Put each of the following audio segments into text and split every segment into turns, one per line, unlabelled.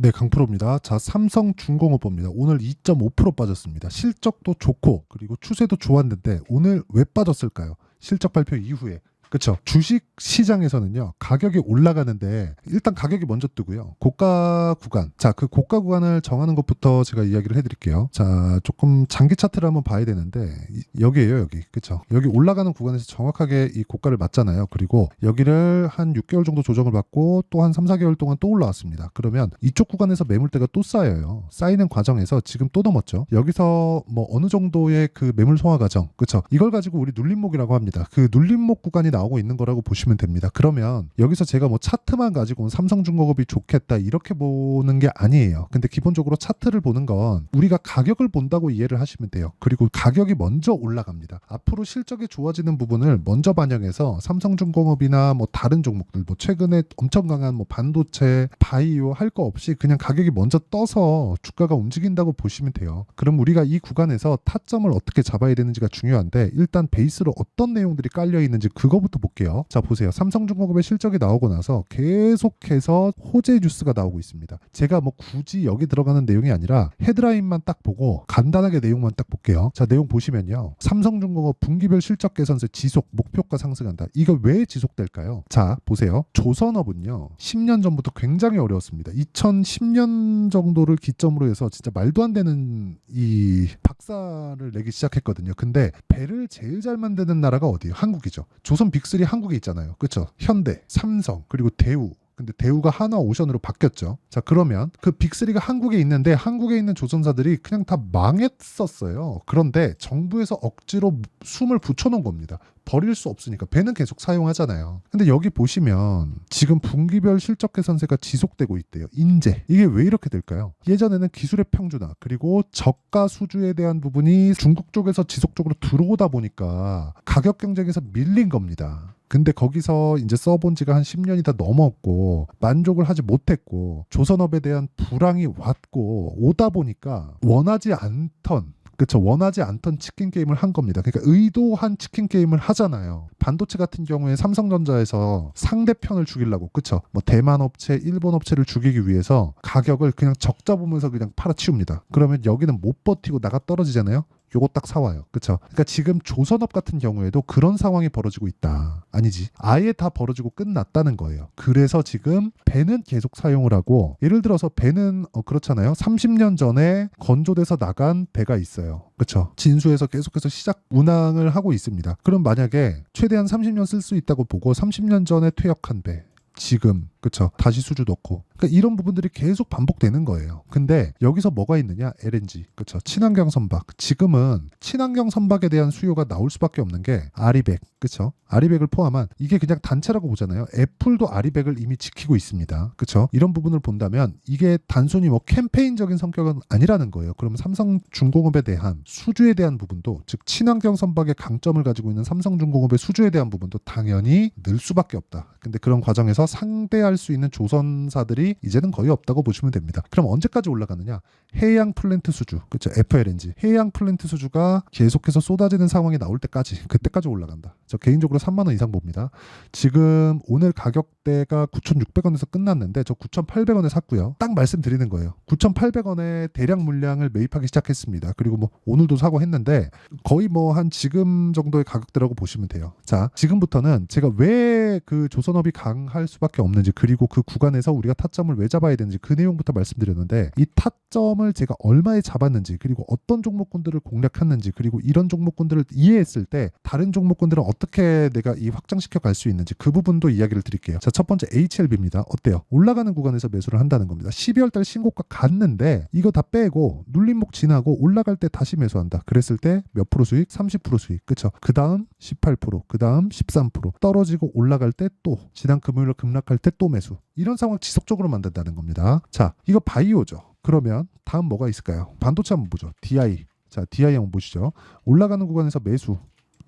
네, 강프로입니다. 자, 삼성중공업입니다. 오늘 2.5% 빠졌습니다. 실적도 좋고 그리고 추세도 좋았는데 오늘 왜 빠졌을까요? 실적 발표 이후에. 그렇죠. 주식 시장에서는요, 가격이 올라가는데 일단 가격이 먼저 뜨고요. 고가 구간. 자, 그 고가 구간을 정하는 것부터 제가 이야기를 해드릴게요. 자, 조금 장기 차트를 한번 봐야 되는데 여기에요, 여기. 그렇죠. 여기 올라가는 구간에서 정확하게 이 고가를 맞잖아요. 그리고 여기를 한 6개월 정도 조정을 받고 또 한 3, 4개월 동안 또 올라왔습니다. 그러면 이쪽 구간에서 매물대가 또 쌓여요. 쌓이는 과정에서 지금 또 넘었죠. 여기서 뭐 어느 정도의 그 매물 소화 과정, 그렇죠. 이걸 가지고 우리 눌림목이라고 합니다. 그 눌림목 구간이 나오고 있는 거라고 보시면 됩니다. 그러면 여기서 제가 뭐 차트만 가지고 삼성중공업이 좋겠다 이렇게 보는 게 아니에요. 근데 기본적으로 차트를 보는 건 우리가 가격을 본다고 이해를 하시면 돼요. 그리고 가격이 먼저 올라갑니다. 앞으로 실적이 좋아지는 부분을 먼저 반영해서 삼성중공업이나 뭐 다른 종목들, 뭐 최근에 엄청 강한 뭐 반도체, 바이오 할 거 없이 그냥 가격이 먼저 떠서 주가가 움직인다고 보시면 돼요. 그럼 우리가 이 구간에서 타점을 어떻게 잡아야 되는지가 중요한데 일단 베이스로 어떤 내용들이 깔려 있는지 그거부터 볼게요. 자, 보세요. 삼성중공업의 실적이 나오고 나서 계속해서 호재 뉴스가 나오고 있습니다. 제가 뭐 굳이 여기 들어가는 내용이 아니라 헤드라인만 딱 보고 간단하게 내용만 딱 볼게요. 자, 내용 보시면요. 삼성중공업 분기별 실적 개선세 지속, 목표가 상승한다. 이거 왜 지속될까요? 자, 보세요. 조선업은요. 10년 전부터 굉장히 어려웠습니다. 2010년 정도를 기점으로 해서 진짜 말도 안 되는 이 박살을 내기 시작했거든요. 근데 배를 제일 잘 만드는 나라가 어디예요? 한국이죠. 조선 빅3 한국에 있잖아요. 그렇죠? 현대, 삼성, 그리고 대우. 근데 대우가 한화오션으로 바뀌었죠. 자, 그러면 그 빅3가 한국에 있는데 한국에 있는 조선사들이 그냥 다 망했었어요. 그런데 정부에서 억지로 숨을 붙여놓은 겁니다. 버릴 수 없으니까 배는 계속 사용하잖아요. 근데 여기 보시면 지금 분기별 실적 개선세가 지속되고 있대요. 인재. 이게 왜 이렇게 될까요? 예전에는 기술의 평준화 그리고 저가 수주에 대한 부분이 중국 쪽에서 지속적으로 들어오다 보니까 가격 경쟁에서 밀린 겁니다. 근데 거기서 이제 써본 지가 한 10년이 다 넘었고 만족을 하지 못했고 조선업에 대한 불황이 왔고 오다 보니까 원하지 않던 그쵸. 원하지 않던 치킨 게임을 한 겁니다. 그러니까 의도한 치킨 게임을 하잖아요. 반도체 같은 경우에 삼성전자에서 상대편을 죽이려고, 그쵸. 뭐 대만 업체, 일본 업체를 죽이기 위해서 가격을 그냥 적자 보면서 그냥 팔아치웁니다. 그러면 여기는 못 버티고 나가 떨어지잖아요. 요거 딱 사와요. 그쵸? 그러니까 지금 조선업 같은 경우에도 그런 상황이 벌어지고 있다. 아니지. 아예 다 벌어지고 끝났다는 거예요. 그래서 지금 배는 계속 사용을 하고 예를 들어서 배는 그렇잖아요. 30년 전에 건조돼서 나간 배가 있어요. 그렇죠. 진수에서 계속해서 시작 운항을 하고 있습니다. 그럼 만약에 최대한 30년 쓸 수 있다고 보고 30년 전에 퇴역한 배 지금 그쵸 다시 수주 넣고 그러니까 이런 부분들이 계속 반복되는 거예요. 근데 여기서 뭐가 있느냐? LNG 그쵸 친환경 선박. 지금은 친환경 선박에 대한 수요가 나올 수밖에 없는 게 아리백 그쵸 아리백을 포함한 이게 그냥 단체라고 보잖아요. 애플도 아리백을 이미 지키고 있습니다. 그쵸 이런 부분을 본다면 이게 단순히 뭐 캠페인적인 성격은 아니라는 거예요. 그러면 삼성중공업에 대한 수주에 대한 부분도 즉 친환경 선박의 강점을 가지고 있는 삼성중공업의 수주에 대한 부분도 당연히 늘 수밖에 없다. 근데 그런 과정에서 상대할 수 있는 조선사들이 이제는 거의 없다고 보시면 됩니다. 그럼 언제까지 올라가느냐? 해양 플랜트 수주, 그렇죠? FLNG. 해양 플랜트 수주가 계속해서 쏟아지는 상황이 나올 때까지, 그때까지 올라간다. 저 개인적으로 3만 원 이상 봅니다. 지금 오늘 가격대가 9,600원에서 끝났는데 저 9,800원에 샀고요. 딱 말씀드리는 거예요. 9,800원에 대량 물량을 매입하기 시작했습니다. 그리고 뭐 오늘도 사고 했는데 거의 뭐 한 지금 정도의 가격대라고 보시면 돼요. 자, 지금부터는 제가 왜 그 조선업이 강할 수밖에 없는지 그리고 그 구간에서 우리가 타점을 왜 잡아야 되는지 그 내용부터 말씀드렸는데 이 타점을 제가 얼마에 잡았는지 그리고 어떤 종목군들을 공략했는지 그리고 이런 종목군들을 이해했을 때 다른 종목군들은 어떻게 내가 이 확장시켜 갈 수 있는지 그 부분도 이야기를 드릴게요. 자, 첫 번째 HLB입니다. 어때요? 올라가는 구간에서 매수를 한다는 겁니다. 12월 달 신고가 갔는데 이거 다 빼고 눌림목 지나고 올라갈 때 다시 매수한다. 그랬을 때 몇 프로 수익? 30% 수익. 그쵸? 그 다음 18%, 그 다음 13%. 떨어지고 올라갈 때 또 지난 금요일 급락할 때 또 매수. 이런 상황 지속적으로 만든다는 겁니다. 자, 이거 바이오죠. 그러면 다음 뭐가 있을까요? 반도체 한번 보죠. DI. 자, DI 한번 보시죠. 올라가는 구간에서 매수.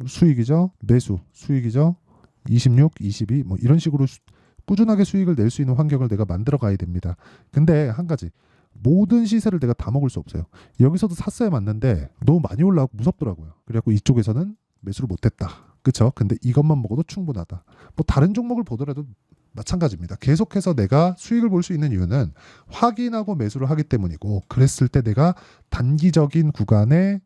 수익이죠. 매수. 수익이죠. 26, 22 뭐 이런 식으로 꾸준하게 수익을 낼 수 있는 환경을 내가 만들어 가야 됩니다. 근데 한 가지. 모든 시세를 내가 다 먹을 수 없어요. 여기서도 샀어야 맞는데 너무 많이 올라가고 무섭더라고요. 그래갖고 이쪽에서는 매수를 못했다. 그쵸? 근데 이것만 먹어도 충분하다. 뭐 다른 종목을 보더라도 마찬가지입니다. 계속해서 내가 수익을 볼 수 있는 이유는 확인하고 매수를 하기 때문이고, 그랬을 때 내가 단기적인 구간에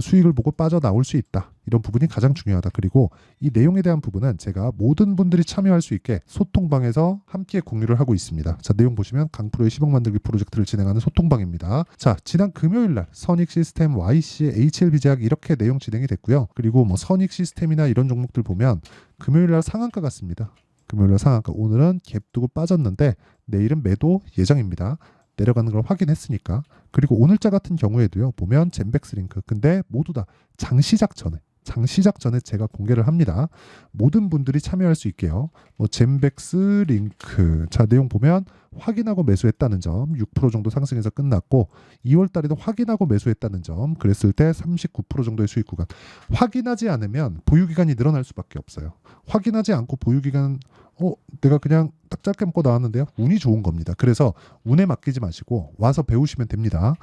수익을 보고 빠져나올 수 있다. 이런 부분이 가장 중요하다. 그리고 이 내용에 대한 부분은 제가 모든 분들이 참여할 수 있게 소통방에서 함께 공유를 하고 있습니다. 자, 내용 보시면 강프로의 10억 만들기 프로젝트를 진행하는 소통방입니다. 자, 지난 금요일날 선익시스템, YC, HLB제약 이렇게 내용 진행이 됐고요. 그리고 뭐 선익시스템이나 이런 종목들 보면 금요일날 상한가 같습니다. 금요일날 상한가. 오늘은 갭 두고 빠졌는데 내일은 매도 예정입니다. 내려가는 걸 확인했으니까. 그리고 오늘자 같은 경우에도요. 보면 젠백스링크. 근데 모두 다 장시작 전에 제가 공개를 합니다. 모든 분들이 참여할 수 있게요. 뭐 젠백스 링크. 자, 내용 보면 확인하고 매수했다는 점 6% 정도 상승해서 끝났고 2월 달에도 확인하고 매수했다는 점 그랬을 때 39% 정도의 수익 구간. 확인하지 않으면 보유 기간이 늘어날 수밖에 없어요. 확인하지 않고 보유 기간 내가 그냥 딱 짧게 먹고 나왔는데요. 운이 좋은 겁니다. 그래서 운에 맡기지 마시고 와서 배우시면 됩니다.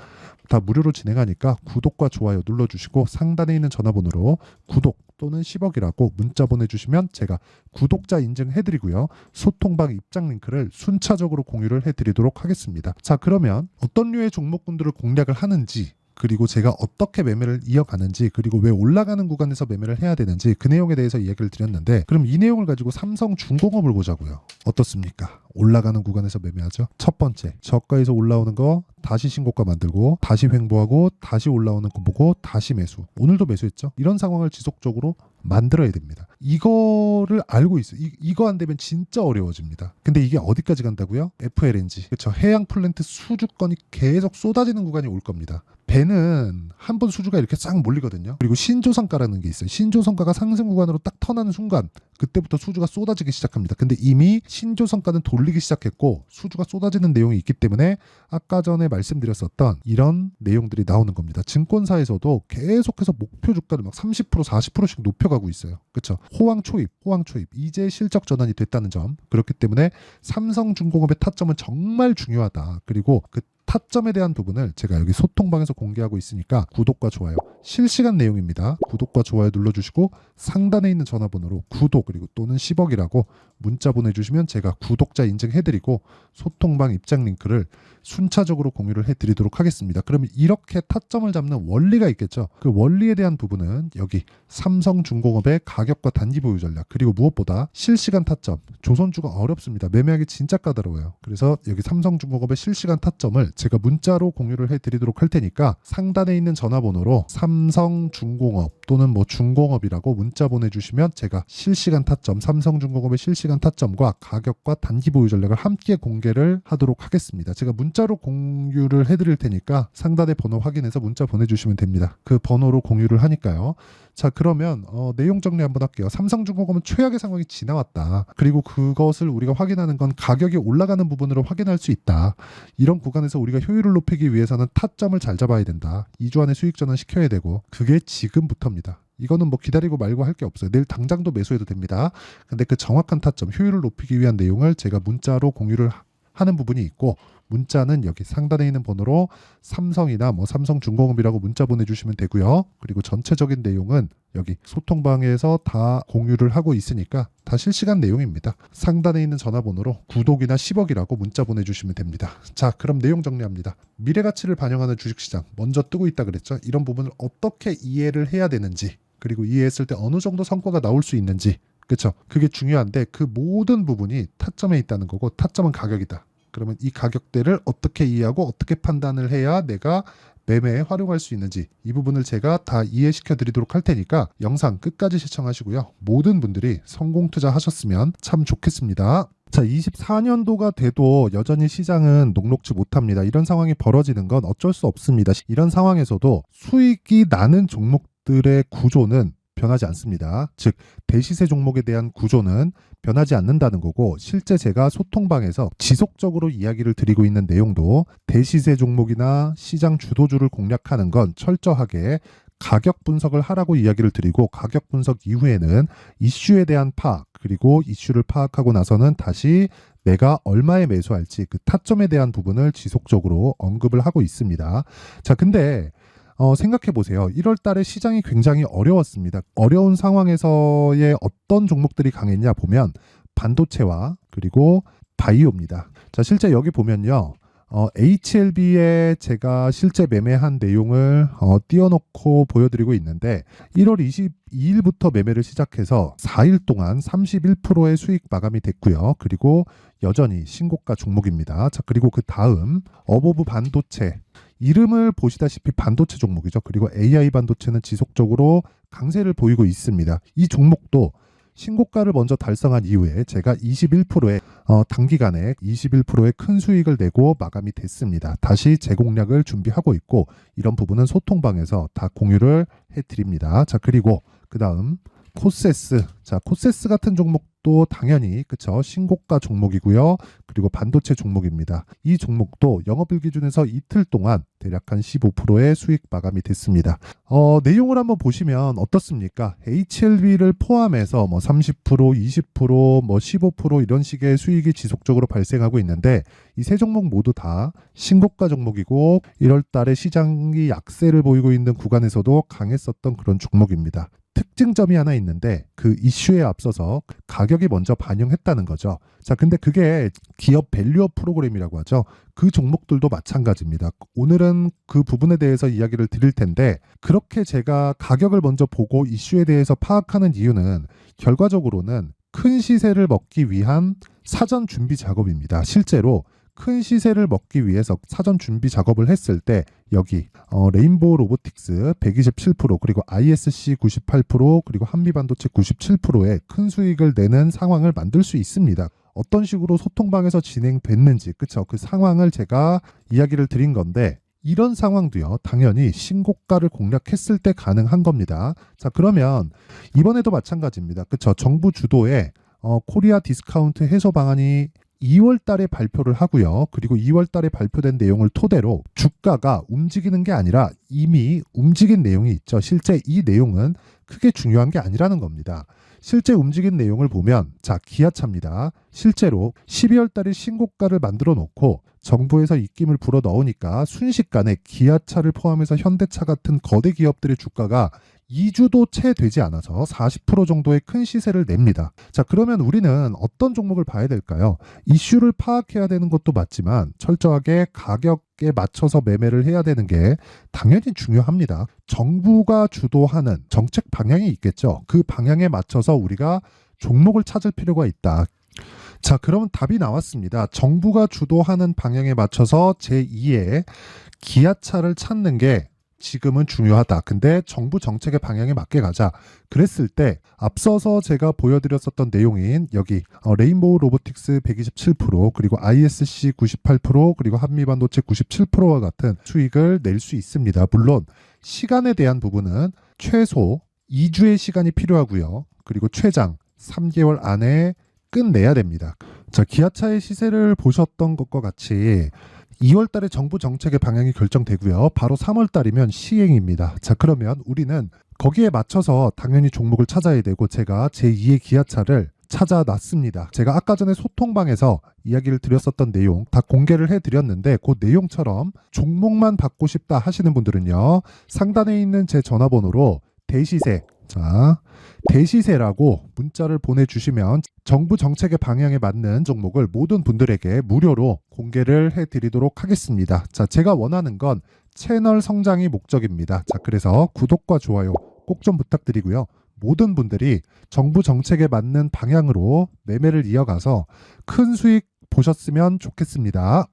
다 무료로 진행하니까 구독과 좋아요 눌러주시고 상단에 있는 전화번호로 구독 또는 10억이라고 문자 보내주시면 제가 구독자 인증해드리고요. 소통방 입장 링크를 순차적으로 공유를 해드리도록 하겠습니다. 자, 그러면 어떤 류의 종목군들을 공략을 하는지, 그리고 제가 어떻게 매매를 이어가는지, 그리고 왜 올라가는 구간에서 매매를 해야 되는지 그 내용에 대해서 이야기를 드렸는데, 그럼 이 내용을 가지고 삼성중공업을 보자고요. 어떻습니까? 올라가는 구간에서 매매하죠. 첫 번째, 저가에서 올라오는 거 다시 신고가 만들고 다시 횡보하고 다시 올라오는 거 보고 다시 매수. 오늘도 매수했죠. 이런 상황을 지속적으로 만들어야 됩니다. 이거를 알고 있어요. 이거 안 되면 진짜 어려워집니다. 근데 이게 어디까지 간다고요? FLNG. 그렇죠. 해양 플랜트 수주건이 계속 쏟아지는 구간이 올 겁니다. 배는 한 번 수주가 이렇게 싹 몰리거든요. 그리고 신조성가라는 게 있어요. 신조성가가 상승 구간으로 딱 턴하는 순간 그때부터 수주가 쏟아지기 시작합니다. 근데 이미 신조성가는 돌리기 시작했고 수주가 쏟아지는 내용이 있기 때문에 아까 전에 말씀드렸었던 이런 내용들이 나오는 겁니다. 증권사에서도 계속해서 목표 주가를 막 30% 40%씩 높여가고 있어요. 그렇죠? 호황 초입 이제 실적 전환이 됐다는 점. 그렇기 때문에 삼성중공업의 타점은 정말 중요하다. 그리고 그 타점에 대한 부분을 제가 여기 소통방에서 공개하고 있으니까 구독과 좋아요, 실시간 내용입니다. 구독과 좋아요 눌러주시고 상단에 있는 전화번호로 구독 그리고 또는 10억이라고 문자 보내주시면 제가 구독자 인증해드리고 소통방 입장 링크를 순차적으로 공유를 해드리도록 하겠습니다. 그러면 이렇게 타점을 잡는 원리가 있겠죠. 그 원리에 대한 부분은 여기 삼성중공업의 가격과 단기 보유 전략, 그리고 무엇보다 실시간 타점. 조선주가 어렵습니다. 매매하기 진짜 까다로워요. 그래서 여기 삼성중공업의 실시간 타점을 제가 문자로 공유를 해드리도록 할 테니까 상단에 있는 전화번호로 삼성중공업 또는 뭐 중공업이라고 문자 보내주시면 제가 실시간 타점, 삼성중공업의 실시간 타점과 가격과 단기 보유 전략을 함께 공개를 하도록 하겠습니다. 제가 문자로 공유를 해드릴 테니까 상단의 번호 확인해서 문자 보내주시면 됩니다. 그 번호로 공유를 하니까요. 자, 그러면 내용 정리 한번 할게요. 삼성중공업은 최악의 상황이 지나왔다. 그리고 그것을 우리가 확인하는 건 가격이 올라가는 부분으로 확인할 수 있다. 이런 구간에서 우리가 효율을 높이기 위해서는 타점을 잘 잡아야 된다. 2주 안에 수익 전환 시켜야 되고 그게 지금부터입니다. 이거는 뭐 기다리고 말고 할 게 없어요. 내일 당장도 매수해도 됩니다. 근데 그 정확한 타점, 효율을 높이기 위한 내용을 제가 문자로 공유를 하는 부분이 있고, 문자는 여기 상단에 있는 번호로 삼성이나 뭐 삼성중공업이라고 문자 보내주시면 되고요. 그리고 전체적인 내용은 여기 소통방에서 다 공유를 하고 있으니까 다 실시간 내용입니다. 상단에 있는 전화번호로 구독이나 10억이라고 문자 보내주시면 됩니다. 자, 그럼 내용 정리합니다. 미래가치를 반영하는 주식시장 먼저 뜨고 있다 그랬죠. 이런 부분을 어떻게 이해를 해야 되는지, 그리고 이해했을 때 어느 정도 성과가 나올 수 있는지, 그렇죠? 그게 중요한데 그 모든 부분이 타점에 있다는 거고, 타점은 가격이다. 그러면 이 가격대를 어떻게 이해하고 어떻게 판단을 해야 내가 매매에 활용할 수 있는지, 이 부분을 제가 다 이해시켜 드리도록 할 테니까 영상 끝까지 시청하시고요. 모든 분들이 성공 투자하셨으면 참 좋겠습니다. 자, 24년도가 돼도 여전히 시장은 녹록지 못합니다. 이런 상황이 벌어지는 건 어쩔 수 없습니다. 이런 상황에서도 수익이 나는 종목들의 구조는 변하지 않습니다. 즉 대시세 종목에 대한 구조는 변하지 않는다는 거고, 실제 제가 소통방에서 지속적으로 이야기를 드리고 있는 내용도 대시세 종목이나 시장 주도주를 공략하는 건 철저하게 가격 분석을 하라고 이야기를 드리고, 가격 분석 이후에는 이슈에 대한 파악, 그리고 이슈를 파악하고 나서는 다시 내가 얼마에 매수할지 그 타점에 대한 부분을 지속적으로 언급을 하고 있습니다. 자, 근데 생각해 보세요. 1월 달에 시장이 굉장히 어려웠습니다. 어려운 상황에서의 어떤 종목들이 강했냐 보면 반도체와 그리고 바이오입니다. 자, 실제 여기 보면요. HLB에 제가 실제 매매한 내용을 띄워놓고 보여드리고 있는데 1월 22일부터 매매를 시작해서 4일 동안 31%의 수익 마감이 됐고요. 그리고 여전히 신고가 종목입니다. 자, 그리고 그 다음 어보브 반도체, 이름을 보시다시피 반도체 종목이죠. 그리고 AI 반도체는 지속적으로 강세를 보이고 있습니다. 이 종목도 신고가를 먼저 달성한 이후에 제가 21%의 단기간에 21%의 큰 수익을 내고 마감이 됐습니다. 다시 재공략을 준비하고 있고 이런 부분은 소통방에서 다 공유를 해드립니다. 자, 그리고 그 다음 코세스. 자, 코세스 같은 종목도 당연히 그쵸, 신고가 종목이고요. 그리고 반도체 종목입니다. 이 종목도 영업일 기준에서 이틀 동안 대략 한 15%의 수익 마감이 됐습니다. 내용을 한번 보시면 어떻습니까? HLB를 포함해서 뭐 30%, 20%, 뭐 15% 이런 식의 수익이 지속적으로 발생하고 있는데 이 세 종목 모두 다 신고가 종목이고 1월 달에 시장이 약세를 보이고 있는 구간에서도 강했었던 그런 종목입니다. 특징점이 하나 있는데 그 이슈에 앞서서 가격이 먼저 반영했다는 거죠. 자, 근데 그게 기업 밸류업 프로그램이라고 하죠. 그 종목들도 마찬가지입니다. 오늘은 그 부분에 대해서 이야기를 드릴 텐데 그렇게 제가 가격을 먼저 보고 이슈에 대해서 파악하는 이유는 결과적으로는 큰 시세를 먹기 위한 사전 준비 작업입니다. 실제로 큰 시세를 먹기 위해서 사전 준비 작업을 했을 때 여기 레인보우 로보틱스 127% 그리고 ISC 98% 그리고 한미반도체 97%의 큰 수익을 내는 상황을 만들 수 있습니다. 어떤 식으로 소통방에서 진행됐는지 그쵸, 그 상황을 제가 이야기를 드린 건데 이런 상황도요 당연히 신고가를 공략했을 때 가능한 겁니다. 자, 그러면 이번에도 마찬가지입니다. 그쵸, 정부 주도의 코리아 디스카운트 해소 방안이 2월 달에 발표를 하고요. 그리고 2월 달에 발표된 내용을 토대로 주가가 움직이는 게 아니라 이미 움직인 내용이 있죠. 실제 이 내용은 크게 중요한 게 아니라는 겁니다. 실제 움직인 내용을 보면 자, 기아차입니다. 실제로 12월 달에 신고가를 만들어 놓고 정부에서 입김을 불어 넣으니까 순식간에 기아차를 포함해서 현대차 같은 거대 기업들의 주가가 2주도 채 되지 않아서 40% 정도의 큰 시세를 냅니다. 자, 그러면 우리는 어떤 종목을 봐야 될까요? 이슈를 파악해야 되는 것도 맞지만 철저하게 가격에 맞춰서 매매를 해야 되는 게 당연히 중요합니다. 정부가 주도하는 정책 방향이 있겠죠. 그 방향에 맞춰서 우리가 종목을 찾을 필요가 있다. 자, 그러면 답이 나왔습니다. 정부가 주도하는 방향에 맞춰서 제2의 기아차를 찾는 게 지금은 중요하다. 근데 정부 정책의 방향에 맞게 가자. 그랬을 때 앞서서 제가 보여드렸었던 내용인 여기 레인보우 로보틱스 127% 그리고 ISC 98% 그리고 한미반도체 97%와 같은 수익을 낼 수 있습니다. 물론 시간에 대한 부분은 최소 2주의 시간이 필요하고요. 그리고 최장 3개월 안에 끝내야 됩니다. 자, 기아차의 시세를 보셨던 것과 같이 2월 달에 정부 정책의 방향이 결정되고요. 바로 3월 달이면 시행입니다. 자, 그러면 우리는 거기에 맞춰서 당연히 종목을 찾아야 되고 제가 제2의 기아차를 찾아놨습니다. 제가 아까 전에 소통방에서 이야기를 드렸었던 내용 다 공개를 해드렸는데 그 내용처럼 종목만 받고 싶다 하시는 분들은요. 상단에 있는 제 전화번호로 대시세, 자, 대시세라고 문자를 보내주시면 정부 정책의 방향에 맞는 종목을 모든 분들에게 무료로 공개를 해드리도록 하겠습니다. 자, 제가 원하는 건 채널 성장이 목적입니다. 자, 그래서 구독과 좋아요 꼭 좀 부탁드리고요. 모든 분들이 정부 정책에 맞는 방향으로 매매를 이어가서 큰 수익 보셨으면 좋겠습니다.